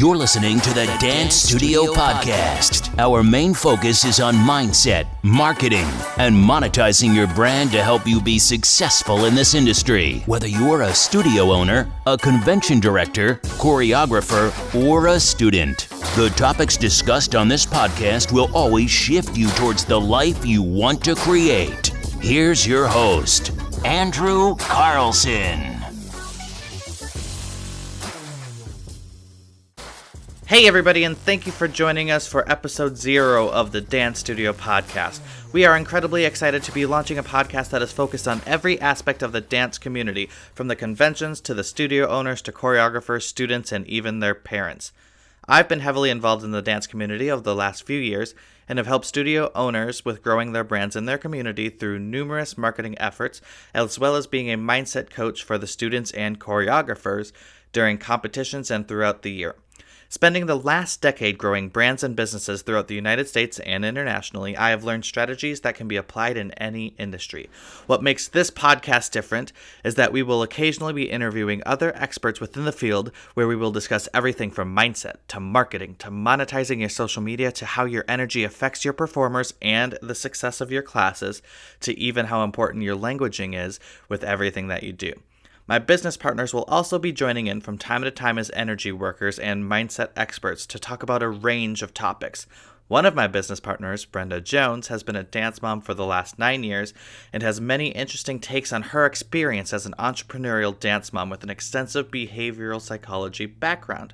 You're listening to the Dance Studio Podcast. Our main focus is on mindset, marketing, and monetizing your brand to help you be successful in this industry. Whether you're a studio owner, a convention director, choreographer, or a student, the topics discussed on this podcast will always shift you towards the life you want to create. Here's your host, Andrew Carlson. Hey everybody, and thank you for joining us for episode 0 of the Dance Studio Podcast. We are incredibly excited to be launching a podcast that is focused on every aspect of the dance community, from the conventions to the studio owners to choreographers, students, and even their parents. I've been heavily involved in the dance community over the last few years and have helped studio owners with growing their brands in their community through numerous marketing efforts, as well as being a mindset coach for the students and choreographers during competitions and throughout the year. Spending the last decade growing brands and businesses throughout the United States and internationally, I have learned strategies that can be applied in any industry. What makes this podcast different is that we will occasionally be interviewing other experts within the field, where we will discuss everything from mindset to marketing to monetizing your social media to how your energy affects your performers and the success of your classes, to even how important your languaging is with everything that you do. My business partners will also be joining in from time to time as energy workers and mindset experts to talk about a range of topics. One of my business partners, Brenda Jones, has been a dance mom for the last 9 years and has many interesting takes on her experience as an entrepreneurial dance mom with an extensive behavioral psychology background.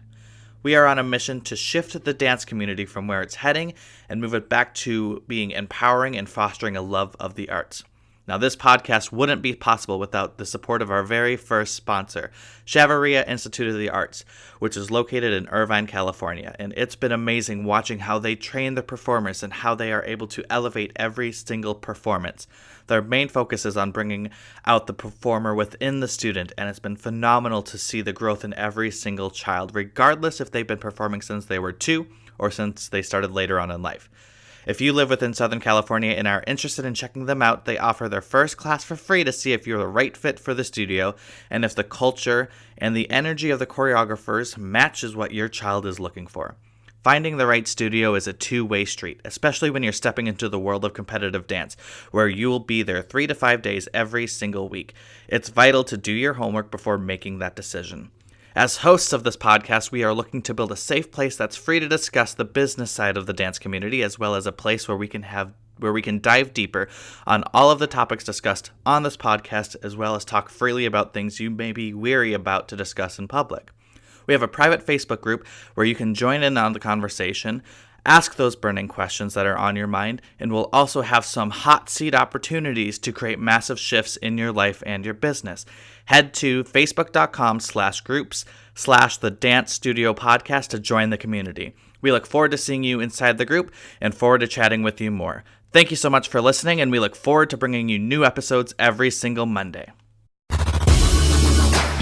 We are on a mission to shift the dance community from where it's heading and move it back to being empowering and fostering a love of the arts. Now, this podcast wouldn't be possible without the support of our very first sponsor, Chavarria Institute of the Arts, which is located in Irvine, California. And it's been amazing watching how they train the performers and how they are able to elevate every single performance. Their main focus is on bringing out the performer within the student, and it's been phenomenal to see the growth in every single child, regardless if they've been performing since they were 2 or since they started later on in life. If you live within Southern California and are interested in checking them out, they offer their first class for free to see if you're the right fit for the studio and if the culture and the energy of the choreographers matches what your child is looking for. Finding the right studio is a two-way street, especially when you're stepping into the world of competitive dance, where you will be there 3 to 5 days every single week. It's vital to do your homework before making that decision. As hosts of this podcast, we are looking to build a safe place that's free to discuss the business side of the dance community, as well as a place where we can dive deeper on all of the topics discussed on this podcast, as well as talk freely about things you may be weary about to discuss in public. We have a private Facebook group where you can join in on the conversation, ask those burning questions that are on your mind, and we'll also have some hot seat opportunities to create massive shifts in your life and your business. Head to facebook.com/groups/the Dance Studio Podcast to join the community. We look forward to seeing you inside the group and forward to chatting with you more. Thank you so much for listening, and we look forward to bringing you new episodes every single Monday.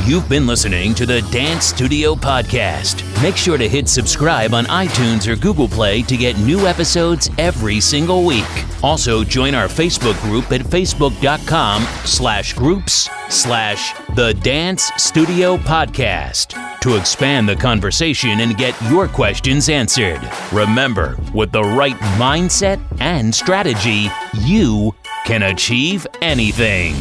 You've been listening to the Dance Studio Podcast. Make sure to hit subscribe on iTunes or Google Play to get new episodes every single week. Also, join our Facebook group at facebook.com/groups/the Dance Studio Podcast to expand the conversation and get your questions answered. Remember, with the right mindset and strategy, you can achieve anything.